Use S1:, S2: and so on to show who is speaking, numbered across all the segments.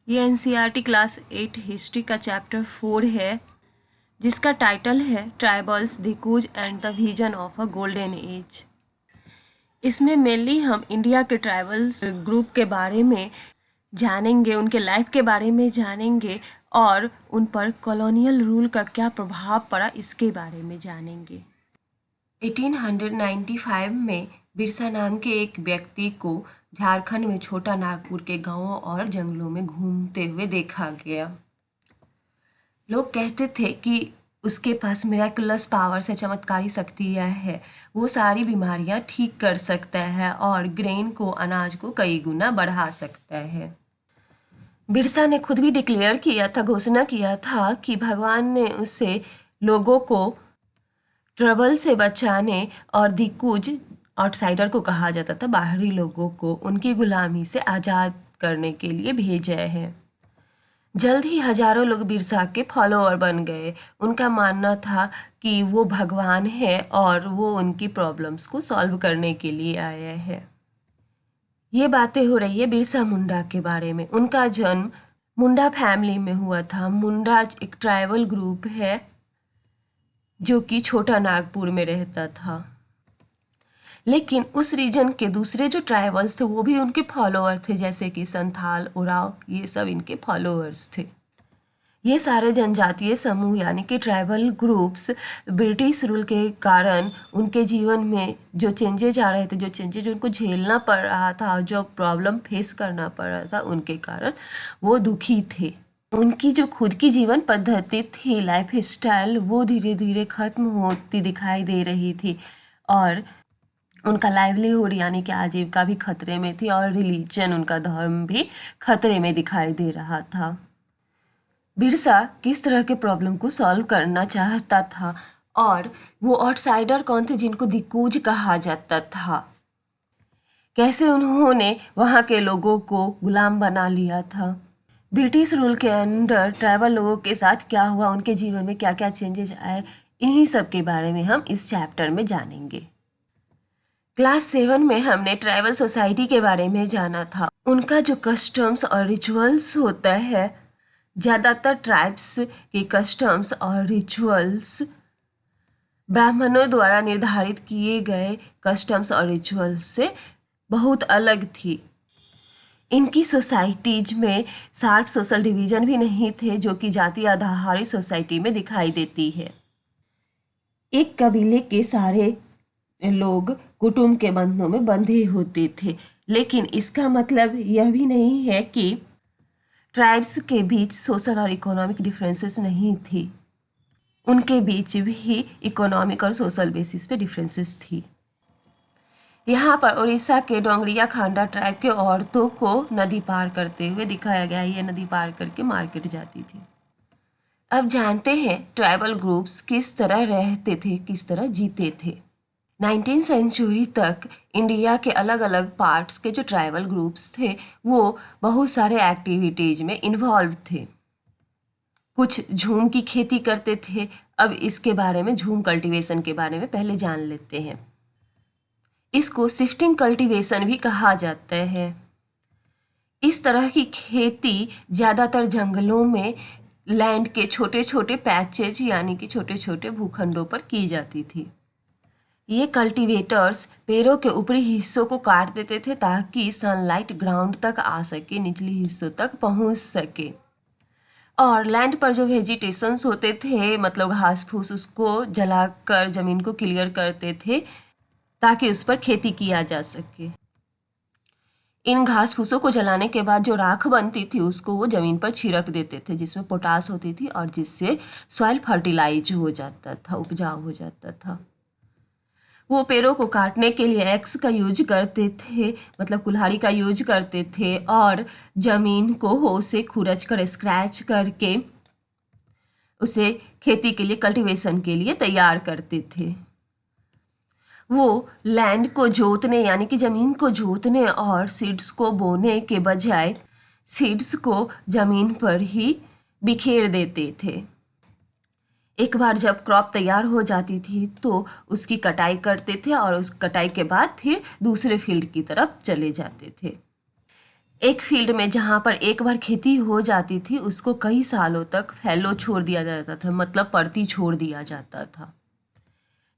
S1: ये NCERT class 8 history का chapter 4 है, जिसका टाइटल है tribals Dikus and the vision of a golden age. इसमें मेनली हम इंडिया के ट्राइबल्स ग्रुप के बारे में जानेंगे, उनके लाइफ के बारे में जानेंगे और उन पर कॉलोनियल रूल का क्या प्रभाव पड़ा इसके बारे में जानेंगे। 1895 में बिरसा नाम के एक व्यक्ति को झारखंड में छोटा नागपुर के गांवों और जंगलों में घूमते हुए देखा गया। लोग कहते थे कि उसके पास मिरेकुलस पावर से चमत्कारी शक्तियाँ है, वो सारी बीमारियां ठीक कर सकता है और ग्रेन को, अनाज को कई गुना बढ़ा सकता है। बिरसा ने खुद भी डिक्लेयर किया था, घोषणा किया था कि भगवान ने उसे लोगों को ट्रबल से बचाने और दिक्कूज, आउटसाइडर को कहा जाता था, बाहरी लोगों को उनकी गुलामी से आज़ाद करने के लिए भेजा है। जल्द ही हजारों लोग बिरसा के फॉलोअर बन गए। उनका मानना था कि वो भगवान है और वो उनकी प्रॉब्लम्स को सॉल्व करने के लिए आया है। ये बातें हो रही है बिरसा मुंडा के बारे में। उनका जन्म मुंडा फैमिली में हुआ था। मुंडा एक ट्राइबल ग्रुप है जो कि छोटा नागपुर में रहता था, लेकिन उस रीजन के दूसरे जो ट्राइबल्स थे वो भी उनके फॉलोअर थे, जैसे कि संथाल, उराव, ये सब इनके फॉलोअर्स थे। ये सारे जनजातीय समूह यानी कि ट्राइबल ग्रुप्स ब्रिटिश रूल के कारण उनके जीवन में जो चेंजेज आ रहे थे, जो चेंजेज उनको झेलना पड़ रहा था, जो प्रॉब्लम फेस करना पड़ रहा था, उनके कारण वो दुखी थे। उनकी जो खुद की जीवन पद्धति थी, लाइफ स्टाइल, वो धीरे धीरे खत्म होती दिखाई दे रही थी और उनका लाइवलीहुड यानी कि आजीविका भी खतरे में थी और रिलीजन, उनका धर्म भी खतरे में दिखाई दे रहा था। बिरसा किस तरह के प्रॉब्लम को सॉल्व करना चाहता था और वो आउटसाइडर कौन थे जिनको दिक्कूज कहा जाता था, कैसे उन्होंने वहाँ के लोगों को गुलाम बना लिया था, ब्रिटिश रूल के अंडर ट्राइबल लोगों के साथ क्या हुआ, उनके जीवन में क्या क्या चेंजेस आए, इन्हीं सब के बारे में हम इस चैप्टर में जानेंगे। क्लास 7 में हमने ट्राइबल सोसाइटी के बारे में जाना था। उनका जो कस्टम्स और रिचुअल्स होता है, ज़्यादातर ट्राइब्स के कस्टम्स और रिचुअल्स ब्राह्मणों द्वारा निर्धारित किए गए कस्टम्स और रिचुअल्स से बहुत अलग थी। इनकी सोसाइटीज में शार्प सोशल डिवीजन भी नहीं थे, जो कि जाति आधारित सोसाइटी में दिखाई देती है। एक कबीले के सारे लोग कुटुंब के बंधनों में बंधे होते थे, लेकिन इसका मतलब यह भी नहीं है कि ट्राइब्स के बीच सोशल और इकोनॉमिक डिफरेंसेस नहीं थी। उनके बीच भी इकोनॉमिक और सोशल बेसिस पे डिफरेंसेस थी। यहाँ पर उड़ीसा के डोंगरिया खांडा ट्राइब के औरतों को नदी पार करते हुए दिखाया गया। ये नदी पार करके मार्केट जाती थी। अब जानते हैं ट्राइबल ग्रुप्स किस तरह रहते थे, किस तरह जीते थे। 19वीं सेंचुरी तक इंडिया के अलग अलग पार्ट्स के जो ट्राइबल ग्रुप्स थे वो बहुत सारे एक्टिविटीज में इन्वॉल्व थे। कुछ झूम की खेती करते थे। अब इसके बारे में, झूम कल्टीवेशन के बारे में पहले जान लेते हैं। इसको शिफ्टिंग कल्टीवेशन भी कहा जाता है। इस तरह की खेती ज़्यादातर जंगलों में लैंड के छोटे छोटे पैचेज यानी कि छोटे छोटे भूखंडों पर की जाती थी। ये कल्टीवेटर्स पेड़ों के ऊपरी हिस्सों को काट देते थे ताकि सनलाइट ग्राउंड तक आ सके, निचली हिस्सों तक पहुंच सके। और लैंड पर जो वेजिटेशंस होते थे, मतलब घास फूस, उसको जलाकर ज़मीन को क्लियर करते थे ताकि उस पर खेती किया जा सके। इन घास फूसों को जलाने के बाद जो राख बनती थी उसको वो ज़मीन पर छिड़क देते थे, जिसमें पोटास होती थी और जिससे सॉइल फर्टिलाइज हो जाता था, उपजाऊ हो जाता था। वो पेड़ों को काटने के लिए एक्स का यूज करते थे, मतलब कुल्हाड़ी का यूज करते थे और ज़मीन को हो से खुरच कर, स्क्रैच करके उसे खेती के लिए, कल्टीवेशन के लिए तैयार करते थे। वो लैंड को जोतने यानी कि ज़मीन को जोतने और सीड्स को बोने के बजाय सीड्स को ज़मीन पर ही बिखेर देते थे। एक बार जब क्रॉप तैयार हो जाती थी तो उसकी कटाई करते थे और उस कटाई के बाद फिर दूसरे फील्ड की तरफ चले जाते थे। एक फील्ड में जहाँ पर एक बार खेती हो जाती थी उसको कई सालों तक फैलो छोड़ दिया जाता था, मतलब परती छोड़ दिया जाता था।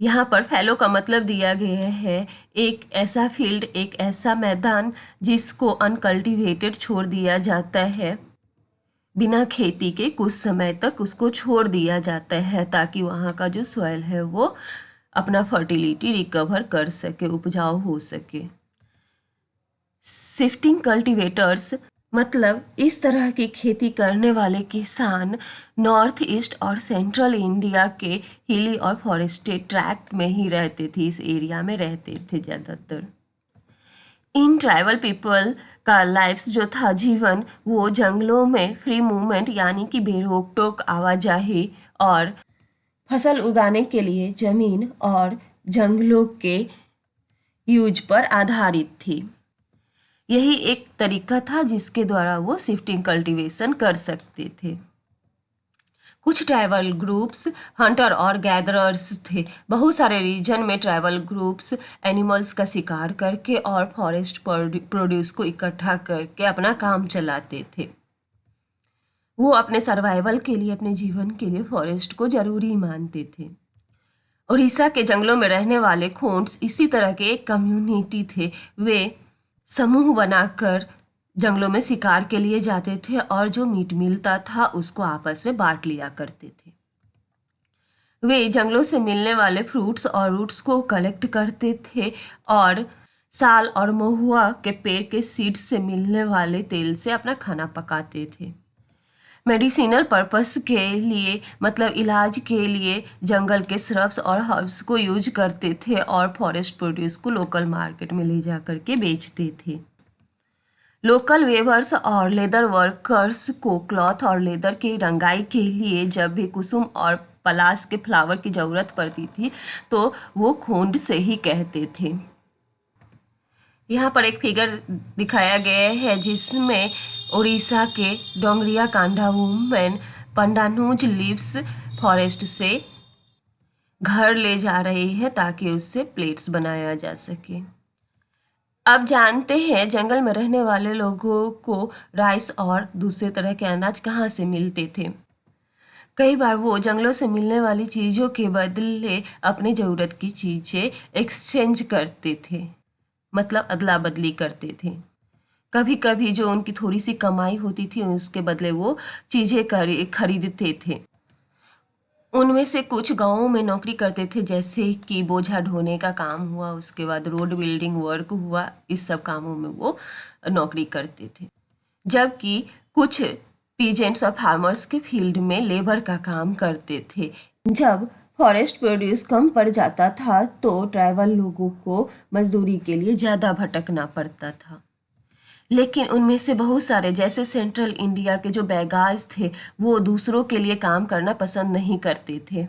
S1: यहाँ पर फैलो का मतलब दिया गया है एक ऐसा फील्ड, एक ऐसा मैदान जिसको अनकल्टिवेटेड छोड़ दिया जाता है, बिना खेती के कुछ समय तक उसको छोड़ दिया जाता है ताकि वहाँ का जो सॉइल है वो अपना फर्टिलिटी रिकवर कर सके, उपजाऊ हो सके। शिफ्टिंग कल्टीवेटर्स मतलब इस तरह की खेती करने वाले किसान नॉर्थ ईस्ट और सेंट्रल इंडिया के हिली और फॉरेस्टेड ट्रैक्ट में ही रहते थे, इस एरिया में रहते थे ज़्यादातर। इन ट्राइबल पीपल का लाइफ्स जो था, जीवन, वो जंगलों में फ्री मूवमेंट यानी कि बेरोक टोक आवाजाही और फसल उगाने के लिए जमीन और जंगलों के यूज पर आधारित थी। यही एक तरीका था जिसके द्वारा वो शिफ्टिंग कल्टीवेशन कर सकते थे। कुछ ट्राइबल ग्रुप्स हंटर और गैदरर्स थे। बहुत सारे रीजन में ट्राइबल ग्रुप्स एनिमल्स का शिकार करके और फॉरेस्ट प्रोड्यूस को इकट्ठा करके अपना काम चलाते थे। वो अपने सर्वाइवल के लिए, अपने जीवन के लिए फॉरेस्ट को जरूरी मानते थे। उड़ीसा के जंगलों में रहने वाले खोंड्स इसी तरह के एक कम्युनिटी थे। वे समूह बनाकर जंगलों में शिकार के लिए जाते थे और जो मीट मिलता था उसको आपस में बांट लिया करते थे। वे जंगलों से मिलने वाले फ्रूट्स और रूट्स को कलेक्ट करते थे और साल और महुआ के पेड़ के सीड्स से मिलने वाले तेल से अपना खाना पकाते थे। मेडिसिनल पर्पस के लिए, मतलब इलाज के लिए, जंगल के श्रब्स और हर्ब्स को यूज करते थे और फॉरेस्ट प्रोड्यूस को लोकल मार्केट में ले जा करके बेचते थे। लोकल वेवर्स और लेदर वर्कर्स को क्लॉथ और लेदर की रंगाई के लिए जब भी कुसुम और पलाश के फ्लावर की ज़रूरत पड़ती थी तो वो खोंड से ही कहते थे। यहाँ पर एक फिगर दिखाया गया है जिसमें उड़ीसा के Dongria Kondh women pandanus leaves forest से घर ले जा रही है ताकि उससे प्लेट्स बनाया जा सके। अब जानते हैं जंगल में रहने वाले लोगों को राइस और दूसरे तरह के अनाज कहाँ से मिलते थे। कई बार वो जंगलों से मिलने वाली चीज़ों के बदले अपनी ज़रूरत की चीज़ें एक्सचेंज करते थे, मतलब अदला बदली करते थे। कभी कभी जो उनकी थोड़ी सी कमाई होती थी उसके बदले वो चीज़ें खरीदते थे। उनमें से कुछ गांवों में नौकरी करते थे, जैसे कि बोझा ढोने का काम हुआ, उसके बाद रोड बिल्डिंग वर्क हुआ, इस सब कामों में वो नौकरी करते थे। जबकि कुछ पीजेंट्स और फार्मर्स के फील्ड में लेबर का काम करते थे। जब फॉरेस्ट प्रोड्यूस कम पड़ जाता था तो ट्राइबल लोगों को मजदूरी के लिए ज़्यादा भटकना पड़ता था। लेकिन उनमें से बहुत सारे, जैसे सेंट्रल इंडिया के जो बैगाज थे, वो दूसरों के लिए काम करना पसंद नहीं करते थे।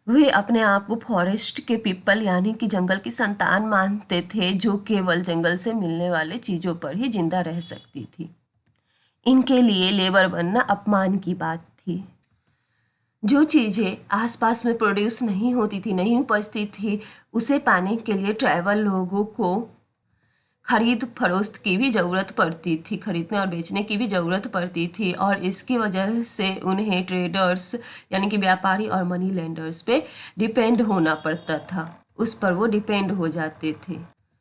S1: वे अपने आप को फॉरेस्ट के पीपल यानी कि जंगल की संतान मानते थे जो केवल जंगल से मिलने वाले चीज़ों पर ही जिंदा रह सकती थी। इनके लिए लेबर बनना अपमान की बात थी। जो चीज़ें आसपास में प्रोड्यूस नहीं होती थी, नहीं उपजती थी, उसे पाने के लिए ट्राइबल लोगों को खरीद फरोख्त की भी ज़रूरत पड़ती थी, खरीदने और बेचने की भी ज़रूरत पड़ती थी और इसकी वजह से उन्हें ट्रेडर्स यानी कि व्यापारी और मनी लेंडर्स पे डिपेंड होना पड़ता था, उस पर वो डिपेंड हो जाते थे।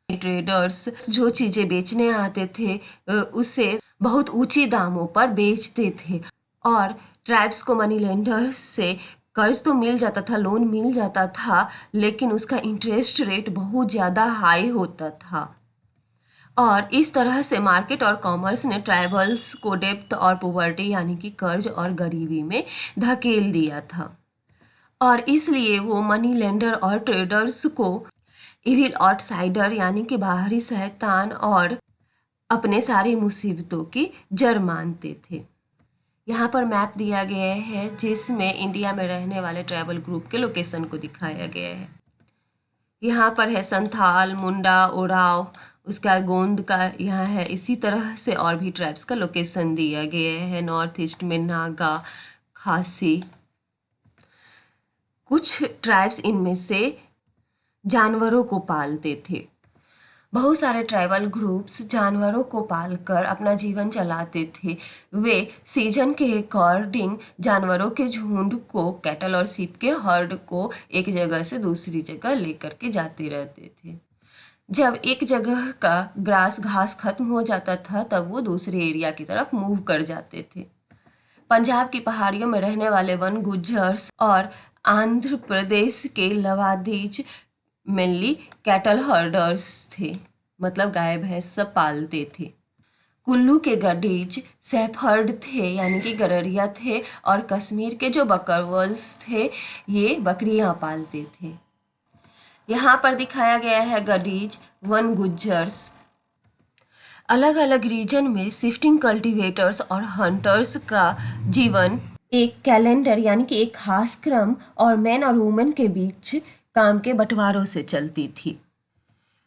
S1: ट्रेडर्स जो चीज़ें बेचने आते थे उसे बहुत ऊंची दामों पर बेचते थे और ट्राइब्स को मनी लेंडर्स से कर्ज तो मिल जाता था, लोन मिल जाता था, लेकिन उसका इंटरेस्ट रेट बहुत ज़्यादा हाई होता था। और इस तरह से मार्केट और कॉमर्स ने ट्राइबल्स को डेप्थ और पॉवर्टी यानी कि कर्ज और गरीबी में धकेल दिया था और इसलिए वो मनी लेंडर और ट्रेडर्स को इविल आउटसाइडर यानी कि बाहरी शैतान और अपने सारी मुसीबतों की जड़ मानते थे। यहाँ पर मैप दिया गया है जिसमें इंडिया में रहने वाले ट्राइबल ग्रुप के लोकेशन को दिखाया गया है। यहाँ पर है संथाल, मुंडा, ओराव, उसका गोंद का यहाँ है। इसी तरह से और भी ट्राइब्स का लोकेशन दिया गया है। नॉर्थ ईस्ट में नागा, खासी। कुछ ट्राइब्स इनमें से जानवरों को पालते थे। बहुत सारे ट्राइबल ग्रुप्स जानवरों को पालकर अपना जीवन चलाते थे। वे सीजन के अकॉर्डिंग जानवरों के झुंड को, कैटल और सीप के हर्ड को एक जगह से दूसरी जगह लेकर के जाते रहते थे। जब एक जगह का घास खत्म हो जाता था तब वो दूसरे एरिया की तरफ मूव कर जाते थे। पंजाब की पहाड़ियों में रहने वाले वन गुज्जर्स और आंध्र प्रदेश के लवादीज मेनली कैटल हर्डर्स थे, मतलब गाय भैंस सब पालते थे। कुल्लू के गडीज सेफर्ड थे, यानी कि गररिया थे, और कश्मीर के जो बकरवल्स थे ये बकरियां पालते थे। यहाँ पर दिखाया गया है गडीज वन गुज्जर्स। अलग अलग रीजन में शिफ्टिंग कल्टीवेटर्स और हंटर्स का जीवन एक कैलेंडर यानी कि एक खास क्रम और मैन और वुमेन के बीच काम के बंटवारों से चलती थी।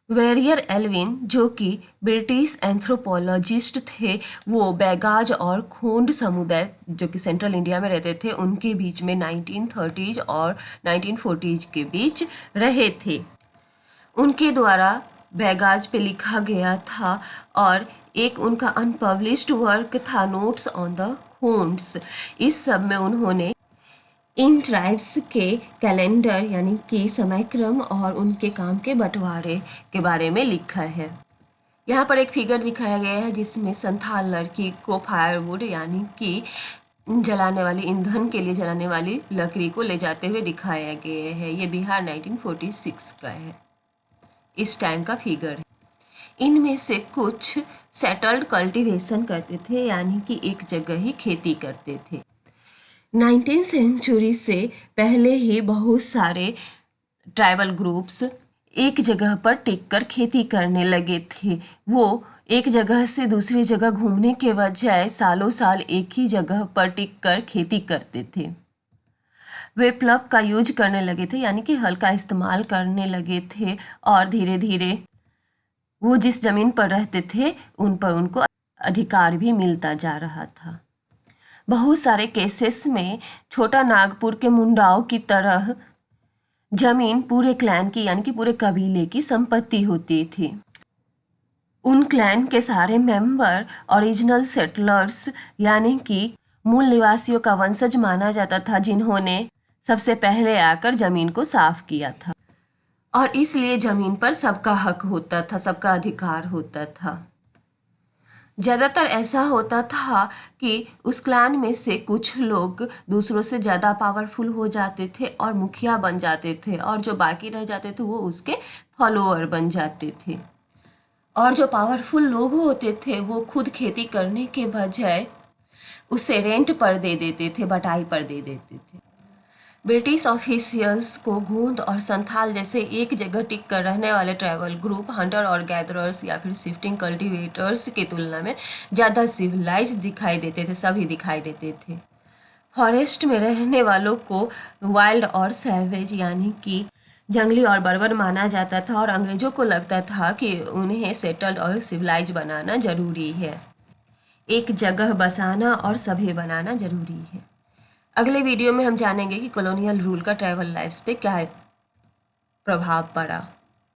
S1: वेरियर एल्विन, जो कि ब्रिटिश एंथ्रोपोलॉजिस्ट थे, वो बैगाज और खोंड समुदाय जो कि सेंट्रल इंडिया में रहते थे उनके बीच में 1930s और 1940s के बीच रहे थे। उनके द्वारा बैगाज पे लिखा गया था और एक उनका अनपब्लिश्ड वर्क था नोट्स ऑन द खोंड्स। इस सब में उन्होंने इन ट्राइब्स के कैलेंडर यानी कि समय क्रम और उनके काम के बंटवारे के बारे में लिखा है। यहाँ पर एक फिगर दिखाया गया है जिसमें संथाल लड़की को फायरवुड यानी कि जलाने वाली ईंधन के लिए जलाने वाली लकड़ी को ले जाते हुए दिखाया गया है। ये बिहार 1946 का है, इस टाइम का फिगर है। इनमें से कुछ सेटल्ड कल्टीवेशन करते थे, यानी कि एक जगह ही खेती करते थे। 19वीं सेंचुरी से पहले ही बहुत सारे ट्राइबल ग्रुप्स एक जगह पर टिककर खेती करने लगे थे। वो एक जगह से दूसरी जगह घूमने के बजाय सालों साल एक ही जगह पर टिककर खेती करते थे। वे प्लग का यूज करने लगे थे, यानी कि हल का इस्तेमाल करने लगे थे, और धीरे धीरे वो जिस जमीन पर रहते थे उन पर उनको अधिकार भी मिलता जा रहा था। बहुत सारे केसेस में छोटा नागपुर के मुंडाओं की तरह जमीन पूरे क्लैन की यानी कि पूरे कबीले की संपत्ति होती थी। उन क्लैन के सारे मेंबर ओरिजिनल सेटलर्स यानी कि मूल निवासियों का वंशज माना जाता था, जिन्होंने सबसे पहले आकर जमीन को साफ किया था, और इसलिए जमीन पर सबका हक होता था, सबका अधिकार होता था। ज़्यादातर ऐसा होता था कि उस क्लान में से कुछ लोग दूसरों से ज़्यादा पावरफुल हो जाते थे और मुखिया बन जाते थे, और जो बाकी रह जाते थे वो उसके फॉलोअर बन जाते थे। और जो पावरफुल लोग होते थे वो खुद खेती करने के बजाय उसे रेंट पर दे देते थे, बटाई पर दे देते थे। ब्रिटिश ऑफिशियल्स को गोंड और संथाल जैसे एक जगह टिक कर रहने वाले ट्राइबल ग्रुप हंटर और गैदरर्स या फिर शिफ्टिंग कल्टीवेटर्स की तुलना में ज़्यादा सिविलाइज दिखाई देते थे, सभी दिखाई देते थे। फॉरेस्ट में रहने वालों को वाइल्ड और सैवेज यानी कि जंगली और बर्बर माना जाता था, और अंग्रेज़ों को लगता था कि उन्हें सेटल्ड और सिविलाइज बनाना ज़रूरी है, एक जगह बसाना और सभ्य बनाना ज़रूरी है। अगले वीडियो में हम जानेंगे कि कॉलोनियल रूल का ट्राइबल लाइफ्स पे क्या प्रभाव पड़ा।